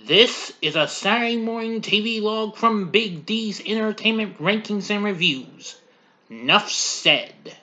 This is a Saturday Morning TVLog from Big D's Entertainment Rankings and Reviews. Nuff said.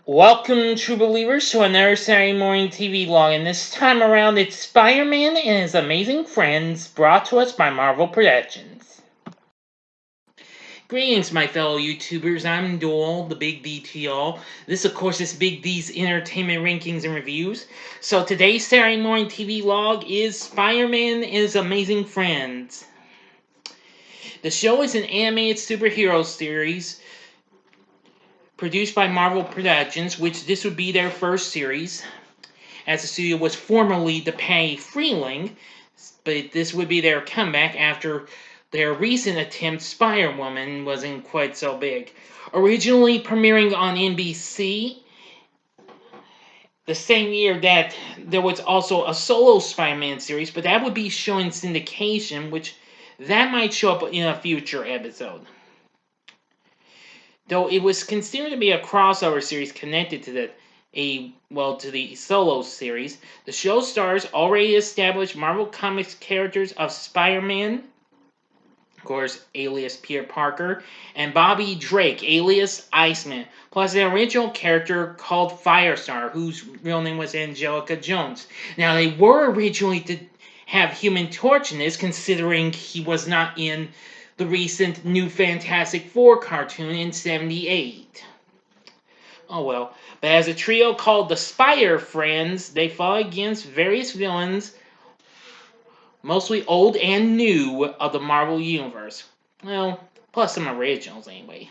Welcome, true believers, to another Saturday Morning TVLog, and this time around it's Spider-Man and His Amazing Friends, brought to us by Marvel Productions. Greetings, my fellow YouTubers. I'm Doyle, the Big D to y'all. This, of course, is Big D's Entertainment Rankings and Reviews. So today's Saturday Morning TV log is Spider-Man and His Amazing Friends. The show is an animated superhero series produced by Marvel Productions, which this would be their first series, as the studio was formerly the Patty Freeling, but this would be their comeback after their recent attempt, Spider-Woman, wasn't quite so big. Originally premiering on NBC, the same year that there was also a solo Spider-Man series, but that would be showing syndication, which that might show up in a future episode. Though it was considered to be a crossover series connected to the solo series, the show stars already established Marvel Comics characters of Spider-Man, of course, alias Peter Parker, and Bobby Drake, alias Iceman, plus an original character called Firestar, whose real name was Angelica Jones. Now, they were originally to have Human Torch in this, considering he was not in the recent New Fantastic Four cartoon in '78. Oh well. But as a trio called the Spider Friends, they fought against various villains, mostly old and new, of the Marvel Universe. Well, plus some originals anyway.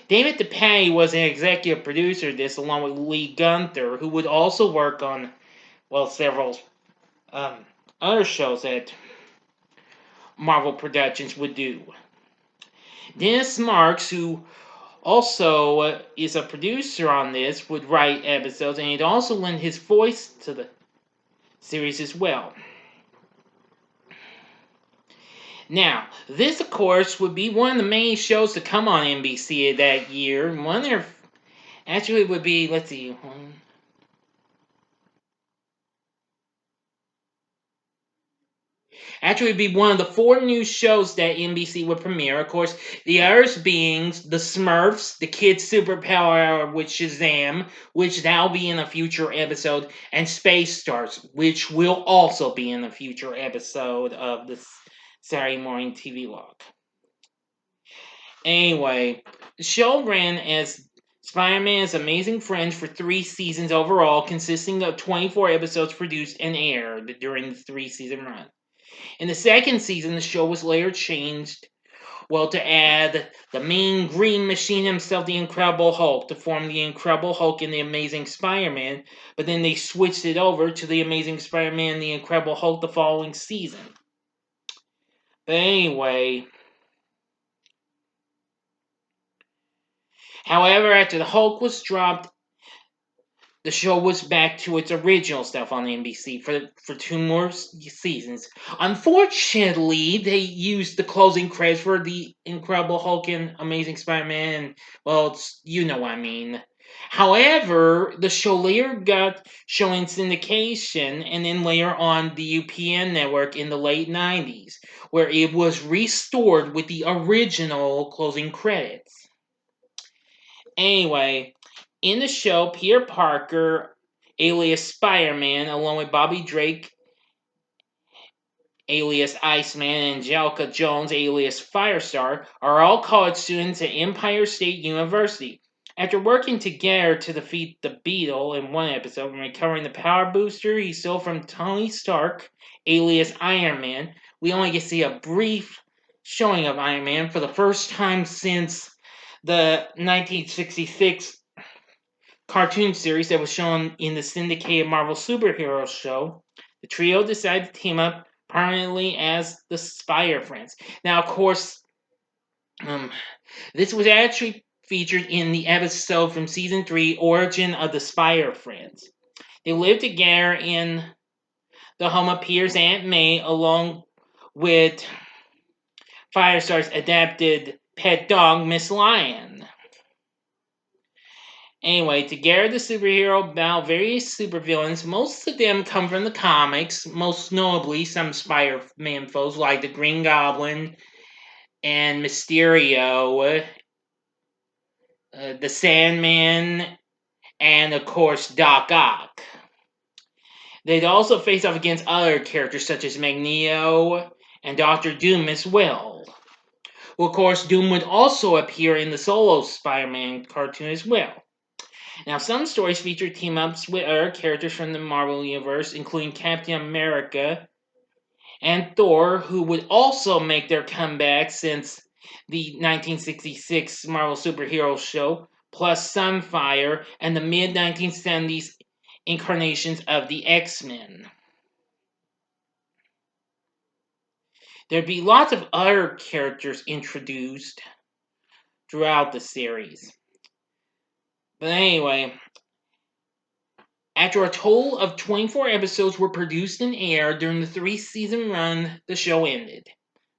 David DePatie was an executive producer of this, along with Lee Gunther, who would also work on, several other shows that Marvel Productions would do. Dennis Marks, who also is a producer on this, would write episodes, and he'd also lend his voice to the series as well. Now, this, of course, would be one of the main shows to come on NBC that year. One of their... Actually, it would be, let's see... Actually, it'd be one of the 4 new shows that NBC would premiere. Of course, the others being the Smurfs, the Kids Superpower with Shazam, which that'll be in a future episode, and Space Stars, which will also be in a future episode of the Saturday Morning TV log. Anyway, the show ran as Spider-Man's Amazing Friends for 3 seasons overall, consisting of 24 episodes produced and aired during the 3-season run. In the second season, the show was later changed, to add the Mean Green Machine himself, the Incredible Hulk, to form the Incredible Hulk and the Amazing Spider-Man, but then they switched it over to the Amazing Spider-Man and the Incredible Hulk the following season. But anyway, however, after the Hulk was dropped, the show was back to its original stuff on NBC for 2 more seasons. Unfortunately, they used the closing credits for the Incredible Hulk and Amazing Spider-Man. You know what I mean. However, the show later got shown in syndication, and then later on the UPN network in the late 90s, where it was restored with the original closing credits. Anyway, in the show, Peter Parker, alias Spider-Man, along with Bobby Drake, alias Iceman, and Angelica Jones, alias Firestar, are all college students at Empire State University. After working together to defeat the Beetle in one episode and recovering the power booster he stole from Tony Stark, alias Iron Man, we only get to see a brief showing of Iron Man for the first time since the 1966 cartoon series that was shown in the syndicated Marvel superhero show. The trio decided to team up permanently as the Spider Friends. Now, of course, this was actually featured in the episode from Season 3, Origin of the Spider Friends. They lived together in the home of Peter's Aunt May, along with Firestar's adapted pet dog, Miss Lion. Anyway, together the superhero battle various supervillains. Most of them come from the comics, most notably some Spider-Man foes like the Green Goblin and Mysterio, the Sandman, and of course Doc Ock. They'd also face off against other characters such as Magneto and Doctor Doom as well. Well, of course, Doom would also appear in the solo Spider-Man cartoon as well. Now, some stories feature team-ups with other characters from the Marvel Universe, including Captain America and Thor, who would also make their comeback since the 1966 Marvel Superhero Show, plus Sunfire and the mid-1970s incarnations of the X-Men. There'd be lots of other characters introduced throughout the series. But anyway, after a total of 24 episodes were produced and aired during the 3-season run, the show ended.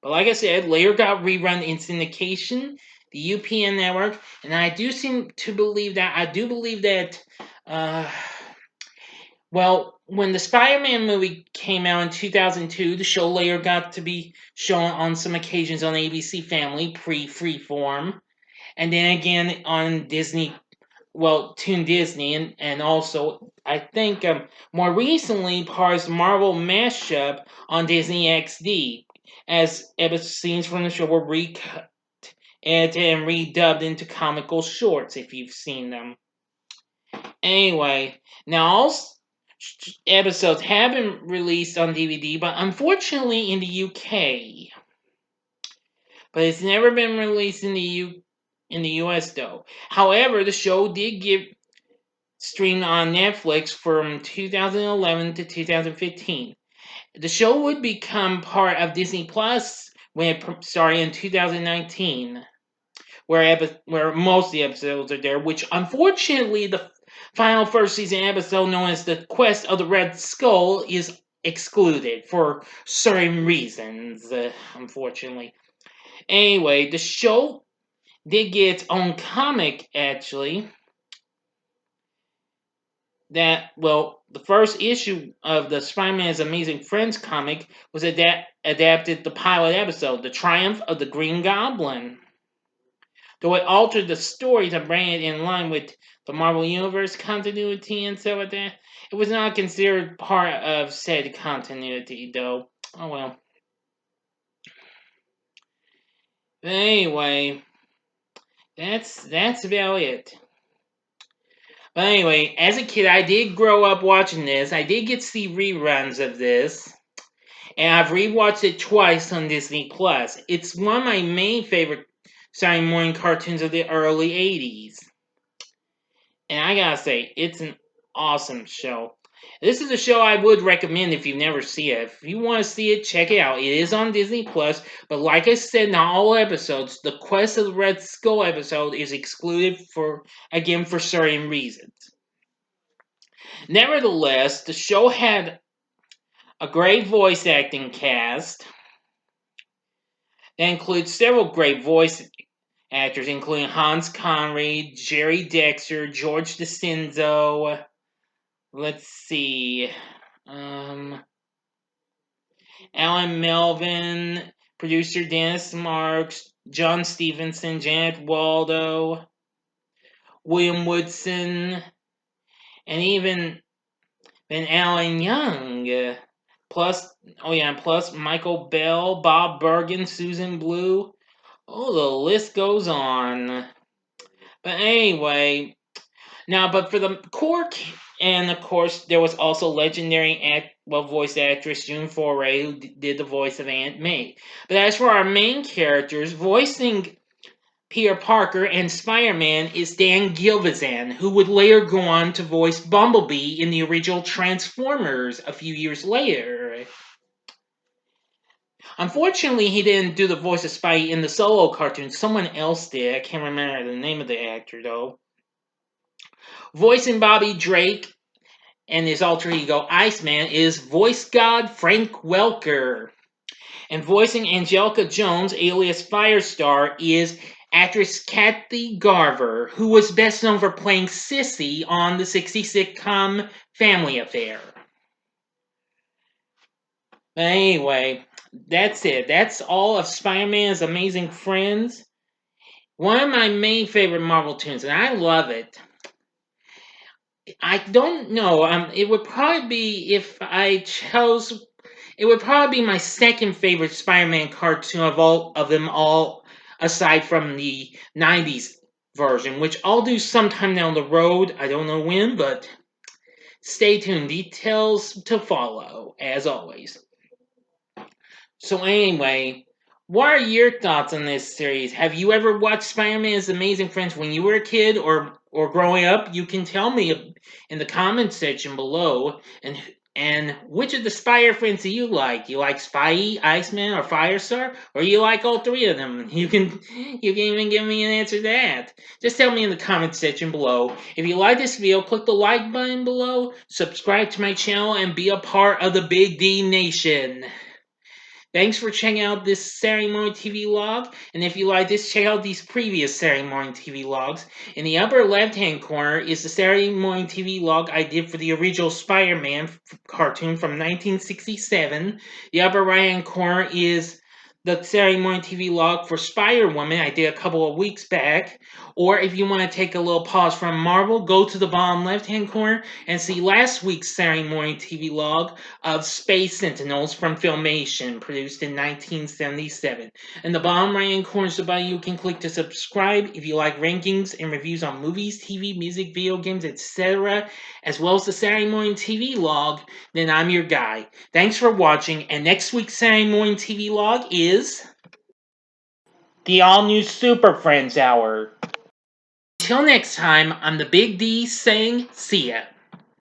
But like I said, later got rerun in syndication, the UPN network, and I do believe that, well, when the Spider-Man movie came out in 2002, the show later got to be shown on some occasions on ABC Family, pre-Freeform, and then again on Disney, Toon Disney, and also, I think, more recently, part of the Marvel mashup on Disney XD, as scenes from the show were recut, edited, and redubbed into comical shorts, if you've seen them. Anyway, now all episodes have been released on DVD, but unfortunately in the UK. But it's never been released in the US though. However, the show did get streamed on Netflix from 2011 to 2015. The show would become part of Disney Plus when it started in 2019, where most of the episodes are there, which unfortunately the final first season episode known as The Quest of the Red Skull is excluded for certain reasons, unfortunately. Anyway, the show did get its own comic, actually. The first issue of the Spider-Man's Amazing Friends comic was adapted the pilot episode, The Triumph of the Green Goblin. Though it altered the story to bring it in line with the Marvel Universe continuity and stuff like that, it was not considered part of said continuity, though. Oh well. But anyway, that's about it. But anyway, as a kid, I did grow up watching this. I did get to see reruns of this. And I've rewatched it twice on Disney Plus. It's one of my main favorite Saturday morning cartoons of the early 80s. And I gotta say, it's an awesome show. This is a show I would recommend if you've never seen it. If you want to see it, check it out. It is on Disney Plus, but like I said, not all episodes. The Quest of the Red Skull episode is excluded for certain reasons. Nevertheless, the show had a great voice acting cast that includes several great voice actors, including Hans Conried, Jerry Dexter, George DeCenzo. Let's see. Alan Melvin, producer Dennis Marks, John Stevenson, Janet Waldo, William Woodson, and even Alan Young. Plus Michael Bell, Bob Bergen, Susan Blue. Oh, the list goes on. But anyway, but for the core, and of course, there was also legendary voice actress June Foray, who did the voice of Aunt May. But as for our main characters, voicing Peter Parker and Spider-Man is Dan Gilvezan, who would later go on to voice Bumblebee in the original Transformers a few years later. Unfortunately, he didn't do the voice of Spidey in the solo cartoon. Someone else did. I can't remember the name of the actor, though. Voicing Bobby Drake and his alter ego Iceman is voice god Frank Welker. And voicing Angelica Jones, alias Firestar, is actress Kathy Garver, who was best known for playing Sissy on the 60s sitcom Family Affair. But anyway, that's it. That's all of Spider-Man's Amazing Friends. One of my main favorite Marvel tunes, and I love it. I don't know. It would probably be if I chose. It would probably be my second favorite Spider-Man cartoon of all of them all, aside from the '90s version, which I'll do sometime down the road. I don't know when, but stay tuned. Details to follow, as always. So anyway, what are your thoughts on this series? Have you ever watched Spider-Man's Amazing Friends when you were a kid or growing up? You can tell me in the comments section below. And which of the Spider Friends do you like? You like Spidey, Iceman, or Firestar? Or you like all three of them? You can even give me an answer to that. Just tell me in the comments section below. If you like this video, click the like button below, subscribe to my channel, and be a part of the Big D Nation. Thanks for checking out this Saturday Morning TV log, and if you like this, check out these previous Saturday Morning TV logs. In the upper left-hand corner is the Saturday Morning TV log I did for the original Spider-Man cartoon from 1967. The upper right-hand corner is the Saturday Morning TV log for Spider-Woman I did a couple of weeks back. Or if you want to take a little pause from Marvel, go to the bottom left-hand corner and see last week's Saturday Morning TV log of Space Sentinels from Filmation, produced in 1977. In the bottom right-hand corner is the button you can click to subscribe if you like rankings and reviews on movies, TV, music, video games, etc., as well as the Saturday Morning TV log. Then I'm your guy. Thanks for watching, and next week's Saturday Morning TV log is the all-new Super Friends Hour. Until next time, I'm the Big D saying see ya.